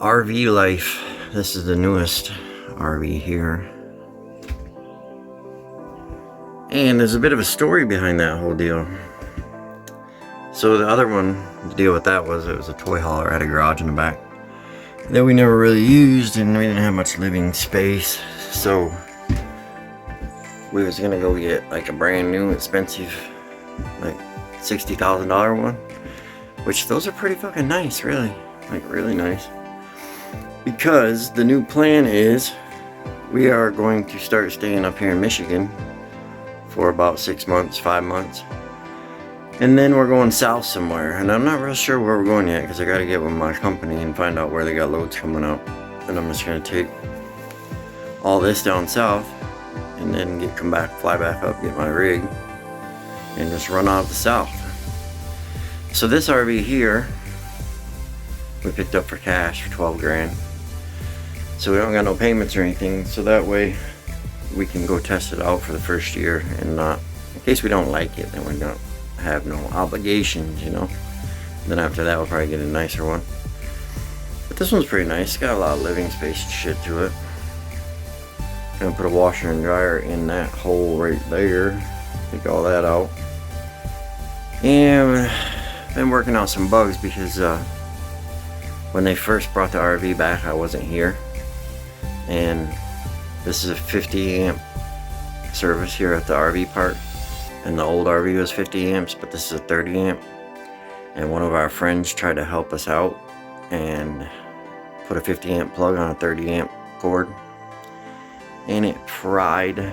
RV life. This is the newest RV here. And there's a bit of a story behind that whole deal. So the other one, the deal with that was it was a toy hauler, had a garage in the back that we never really used, and we didn't have much living space. So we was gonna go get like a brand new expensive, like $60,000 one, which those are pretty fucking nice, really, like really nice. Because the new plan is we are going to start staying up here in Michigan for about 6 months, 5 months. And then we're going south somewhere. And I'm not real sure where we're going yet because I got to get with my company and find out where they got loads coming up. And I'm just going to take all this down south and then fly back up, get my rig, and just run out of the south. So this RV here, we picked up for cash for 12 grand. So we don't got no payments or anything, so that way we can go test it out for the first year and not, in case we don't like it, then we don't have no obligations, you know. Then after that we'll probably get a nicer one. But this one's pretty nice, it's got a lot of living space and shit to it. Gonna put a washer and dryer in that hole right there, take all that out. And been working out some bugs because when they first brought the RV back I wasn't here. And this is a 50 amp service here at the RV park, and the old RV was 50 amps, but this is a 30 amp. And one of our friends tried to help us out and put a 50 amp plug on a 30 amp cord, and it fried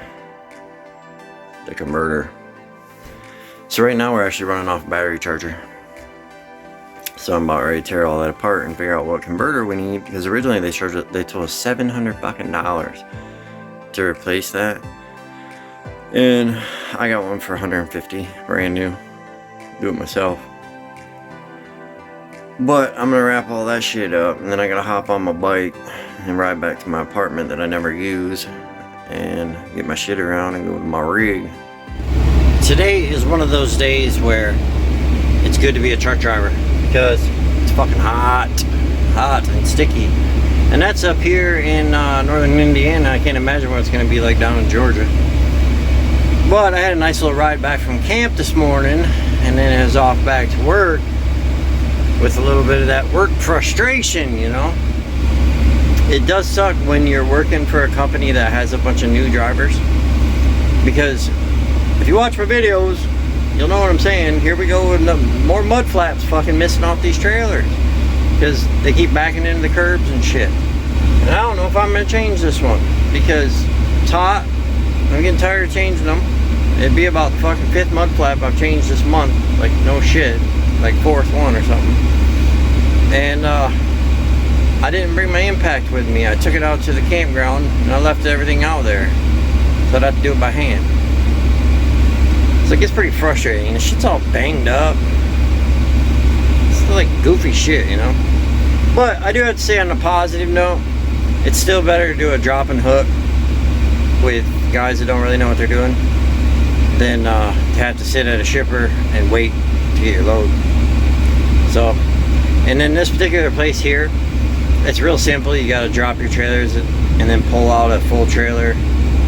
the converter. So right now we're actually running off a battery charger. So I'm about ready to tear all that apart and figure out what converter we need, because originally they told us $700 fucking to replace that, and I got one for 150, brand new, do it myself. But I'm gonna wrap all that shit up, and then I gotta hop on my bike and ride back to my apartment that I never use and get my shit around and go to my rig. Today is one of those days where it's good to be a truck driver, because it's fucking hot and sticky. And that's up here in northern Indiana. I can't imagine what it's going to be like down in Georgia. But I had a nice little ride back from camp this morning, and then I was off back to work with a little bit of that work frustration, you know. It does suck when you're working for a company that has a bunch of new drivers, because if you watch my videos, you'll know what I'm saying. Here we go with more mud flaps fucking missing off these trailers because they keep backing into the curbs and shit. And I don't know if I'm gonna change this one because it's hot. I'm getting tired of changing them. It'd be about the fucking 5th mud flap I've changed this month. Like no shit, like 4th one or something. And I didn't bring my impact with me. I took it out to the campground and I left everything out there, so I'd have to do it by hand. So it gets pretty frustrating. The shit's all banged up. It's like goofy shit, you know. But I do have to say, on a positive note, it's still better to do a drop and hook with guys that don't really know what they're doing than to have to sit at a shipper and wait to get your load. So, and in this particular place here, it's real simple. You gotta drop your trailers and then pull out a full trailer,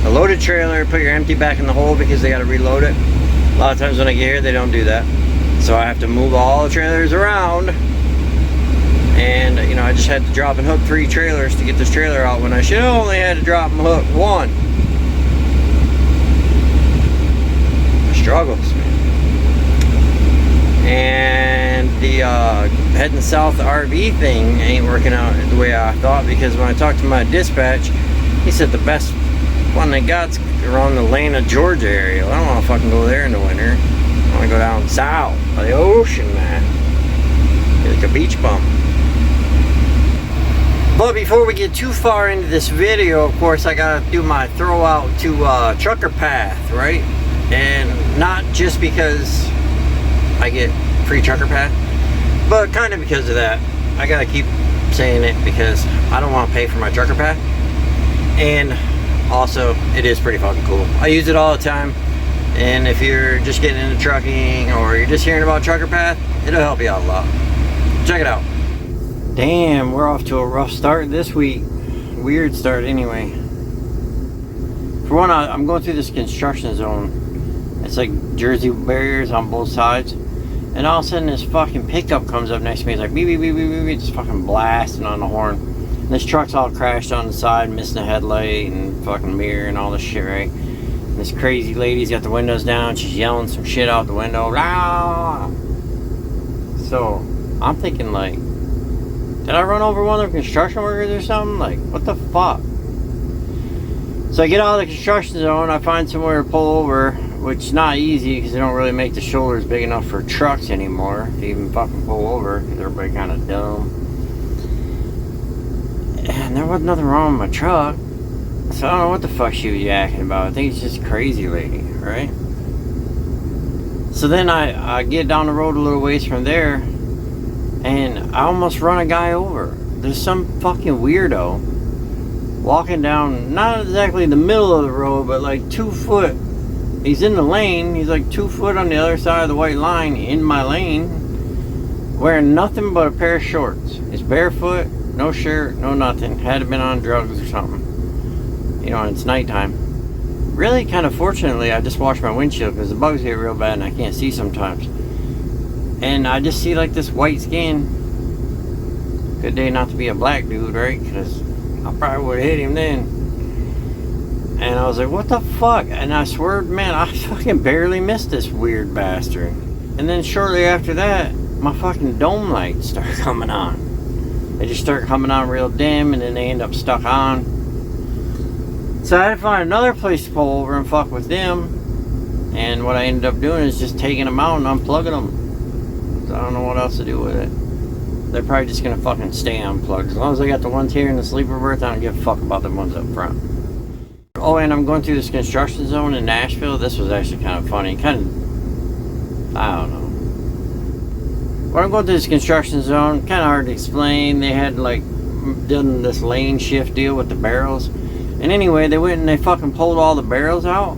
a loaded trailer, put your empty back in the hole because they gotta reload it. A lot of times when I get here, they don't do that. So I have to move all the trailers around. And, you know, I just had to drop and hook 3 trailers to get this trailer out when I should have only had to drop and hook 1. The struggles, man. And the heading south RV thing ain't working out the way I thought, because when I talked to my dispatch, he said the best one they got's around the Atlanta, Georgia area. Well, I don't want to fucking go there in the winter. I want to go down south by the ocean, man. Get like a beach bum. But before we get too far into this video, of course, I gotta do my throw out to Trucker Path, right? And not just because I get free Trucker Path, but kind of because of that. I gotta keep saying it because I don't want to pay for my Trucker Path. And also, it is pretty fucking cool. I use it all the time, and if you're just getting into trucking or you're just hearing about Trucker Path, it'll help you out a lot. Check it out. Damn, we're off to a rough start this week. Weird start anyway. For one, I'm going through this construction zone. It's like Jersey barriers on both sides. And all of a sudden this fucking pickup comes up next to me. It's like beep, beep, beep, beep, beep. It's fucking blasting on the horn. And this truck's all crashed on the side, missing a headlight and fucking mirror and all this shit, right? And this crazy lady's got the windows down. She's yelling some shit out the window. Rah! So I'm thinking like, did I run over one of the construction workers or something? Like, what the fuck? So I get out of the construction zone, I find somewhere to pull over, which is not easy because they don't really make the shoulders big enough for trucks anymore to even fucking pull over because everybody kind of dumb. And there wasn't nothing wrong with my truck. So I don't know what the fuck she was yakking about. I think it's just crazy lady, right? So then I get down the road a little ways from there and I almost run a guy over. There's some fucking weirdo walking down, not exactly the middle of the road, but like 2 foot. He's in the lane. He's like 2 foot on the other side of the white line in my lane, wearing nothing but a pair of shorts. He's barefoot, no shirt, no nothing. Had to been on drugs or something. You know, and it's nighttime. Really, kind of fortunately, I just washed my windshield because the bugs get real bad and I can't see sometimes. And I just see like this white skin. Good day not to be a black dude, right? Because I probably would have hit him then. And I was like, what the fuck? And I swear, man, I fucking barely missed this weird bastard. And then shortly after that, my fucking dome lights start coming on. They just start coming on real dim and then they end up stuck on. So I had to find another place to pull over and fuck with them. And what I ended up doing is just taking them out and unplugging them. So I don't know what else to do with it. They're probably just gonna fucking stay unplugged. As long as I got the ones here in the sleeper berth, I don't give a fuck about the ones up front. Oh, and I'm going through this construction zone in Nashville. This was actually kind of funny. I don't know. When I'm going through this construction zone, kind of hard to explain. They had like done this lane shift deal with the barrels. And anyway, they went and they fucking pulled all the barrels out.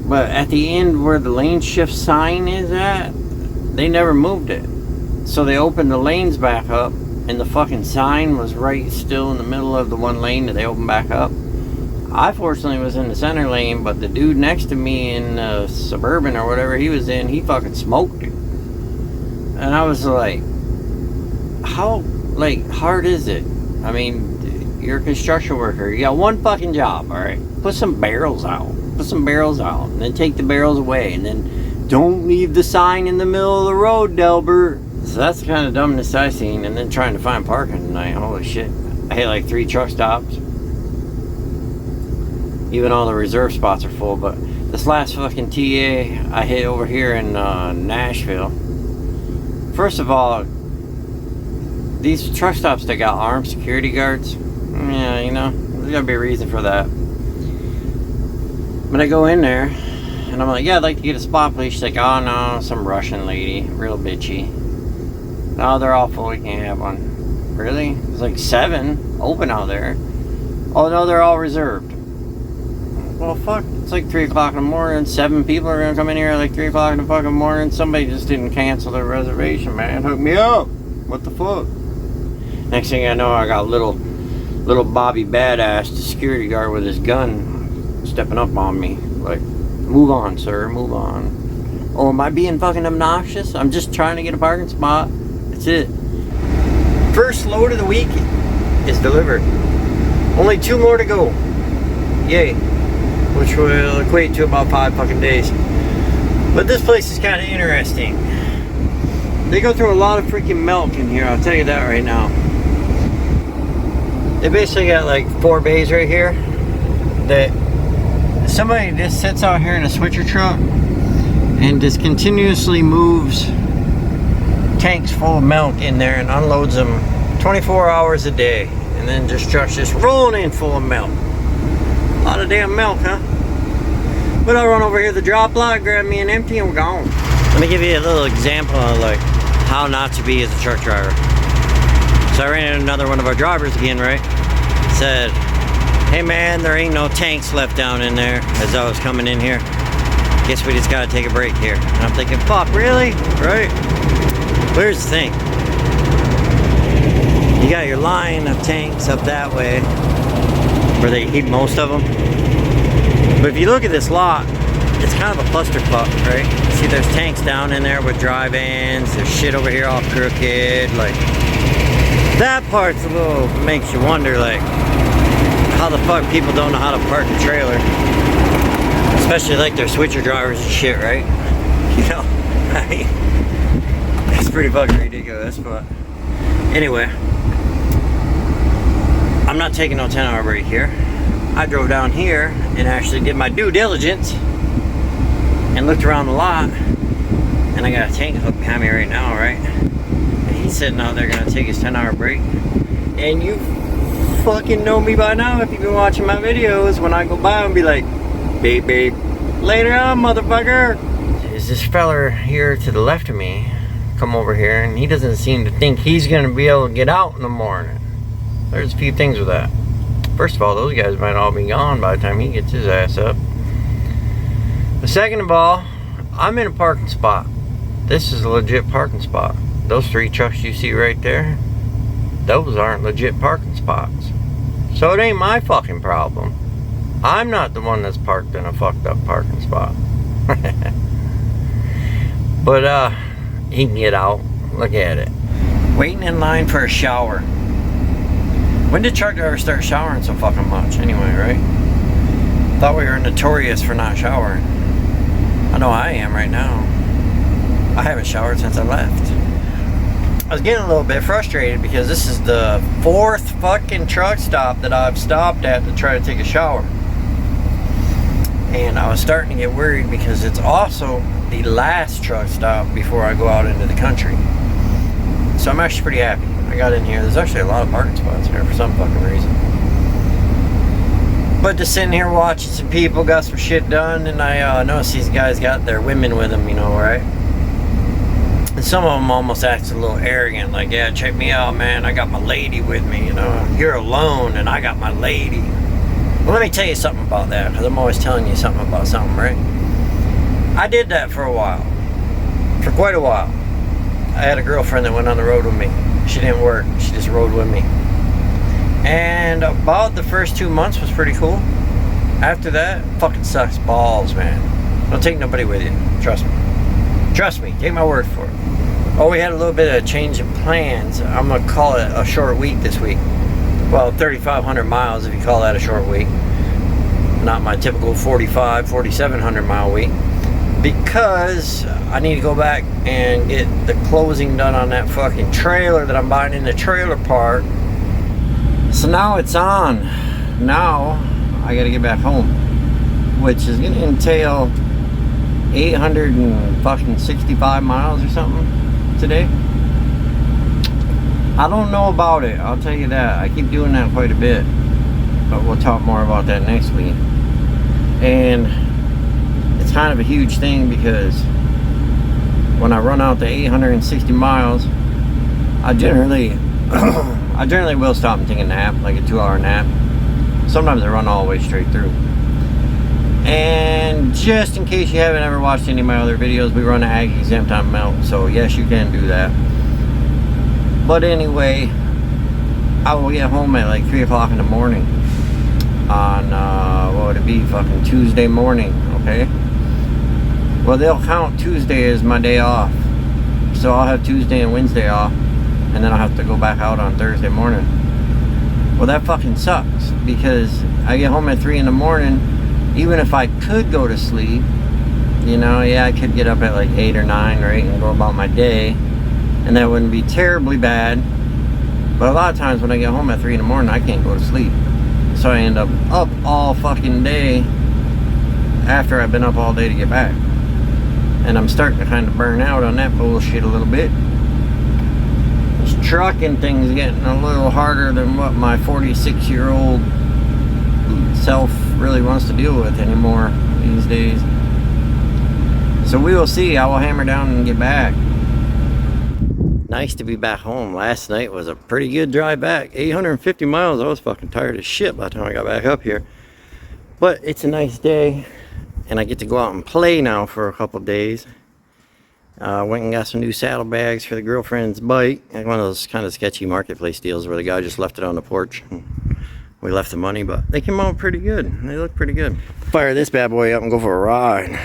But at the end where the lane shift sign is at, they never moved it. So they opened the lanes back up, and the fucking sign was right still in the middle of the one lane that they opened back up. I fortunately was in the center lane, but the dude next to me in Suburban or whatever he was in, he fucking smoked it. And I was like, how, like, hard is it? I mean, you're a construction worker. You got one fucking job, alright? Put some barrels out. Put some barrels out, and then take the barrels away, and then don't leave the sign in the middle of the road, Delbert. So that's the kind of dumbness I seen. And then trying to find parking tonight. Holy shit. I hit like 3 truck stops. Even all the reserve spots are full. But this last fucking TA I hit over here in Nashville. First of all, these truck stops that got armed security guards. Yeah, you know, there's gotta be a reason for that. But I go in there and I'm like, yeah, I'd like to get a spot, please. She's like, oh no, some Russian lady. Real bitchy. No, they're all full. You can't have one. Really? There's like 7 open out there. Oh no, they're all reserved. Well, fuck. It's like 3 o'clock in the morning. 7 people are gonna come in here at like 3 o'clock in the fucking morning. Somebody just didn't cancel their reservation, man. Hook me up. What the fuck? Next thing I know, I got little Bobby Badass, the security guard with his gun, stepping up on me. Like, move on, sir. Move on. Oh, am I being fucking obnoxious? I'm just trying to get a parking spot. That's it. First load of the week is delivered. Only 2 more to go. Yay. Which will equate to about 5 fucking days. But this place is kind of interesting. They go through a lot of freaking milk in here, I'll tell you that right now. They basically got like 4 bays right here that somebody just sits out here in a switcher truck and just continuously moves tanks full of milk in there and unloads them 24 hours a day, and then just trucks just rolling in full of milk. A lot of damn milk, huh? But I'll run over here to the drop lot, grab me an empty, and we're gone. Let me give you a little example of like how not to be as a truck driver. So I ran into another one of our drivers again, right? Said, hey man, there ain't no tanks left down in there, as I was coming in here. Guess we just gotta take a break here. And I'm thinking, fuck, really? Right? But here's the thing. You got your line of tanks up that way where they keep most of them. But if you look at this lot, it's kind of a clusterfuck, right? See, there's tanks down in there with drive-ins. There's shit over here all crooked. Like, that part's a little, makes you wonder, like, how the fuck people don't know how to park a trailer. Especially like their switcher drivers and shit, right? You know, it's pretty fucking ridiculous, but anyway. I'm not taking no 10-hour break here. I drove down here and actually did my due diligence and looked around the lot, and I got a tank hook behind me right now, right? And he's sitting out there gonna take his 10-hour break. And you fucking know me by now if you've been watching my videos. When I go by and be like, beep beep, later on, motherfucker. Is this feller here to the left of me come over here, and he doesn't seem to think he's gonna be able to get out in the morning. There's a few things with that. First of all, those guys might all be gone by the time he gets his ass up. But second of all, I'm in a parking spot. This is a legit parking spot. Those 3 trucks you see right there, those aren't legit parking spots. So it ain't my fucking problem. I'm not the one that's parked in a fucked up parking spot. But he can get out. Look at it. Waiting in line for a shower. When did truck drivers start showering so fucking much anyway, right? Thought we were notorious for not showering. I know I am right now. I haven't showered since I left. I was getting a little bit frustrated because this is the 4th fucking truck stop that I've stopped at to try to take a shower. And I was starting to get worried because it's also the last truck stop before I go out into the country. So I'm actually pretty happy. I got in here. There's actually a lot of parking spots here for some fucking reason. But just sitting here watching some people got some shit done, and I noticed these guys got their women with them, you know, right? And some of them almost act a little arrogant, like, yeah, check me out, man. I got my lady with me, you know. You're alone, and I got my lady. Well, let me tell you something about that, because I'm always telling you something about something, right? I did that for a while. For quite a while. I had a girlfriend that went on the road with me. She didn't work. She just rode with me. And about the first 2 months was pretty cool. After that, fucking sucks balls, man. Don't take nobody with you. Trust me. Trust me. Take my word for it. Oh, we had a little bit of change of plans. I'm going to call it a short week this week. Well, 3,500 miles if you call that a short week. Not my typical 4,700 mile week. Because I need to go back and get the closing done on that fucking trailer that I'm buying in the trailer park. So now it's on. Now I gotta get back home, which is gonna entail 865 miles or something today. I don't know about it, I'll tell you that. I keep doing that quite a bit, but we'll talk more about that next week. And it's kind of a huge thing because when I run out to 860 miles, I generally will stop and take a nap, like a 2-hour nap. Sometimes I run all the way straight through. And just in case you haven't ever watched any of my other videos, we run an ag exempt on melt, so yes, you can do that. But anyway, I will get home at like 3 o'clock in the morning on what would it be, fucking Tuesday morning, okay? Well, they'll count Tuesday as my day off, so I'll have Tuesday and Wednesday off, and then I'll have to go back out on Thursday morning. Well, that fucking sucks, because I get home at 3 in the morning. Even if I could go to sleep, you know, yeah, I could get up at like 8 or 9 or 8 and go about my day, and that wouldn't be terribly bad. But a lot of times when I get home at 3 in the morning, I can't go to sleep, so I end up all fucking day after I've been up all day to get back. And I'm starting to kind of burn out on that bullshit a little bit. This trucking thing's getting a little harder than what my 46-year-old self really wants to deal with anymore these days. So we will see. I will hammer down and get back. Nice to be back home. Last night was a pretty good drive back. 850 miles. I was fucking tired as shit by the time I got back up here. But it's a nice day, and I get to go out and play now for a couple days. Went and got some new saddlebags for the girlfriend's bike. One of those kind of sketchy marketplace deals where the guy just left it on the porch. We left the money, but they came out pretty good. They look pretty good. Fire this bad boy up and go for a ride.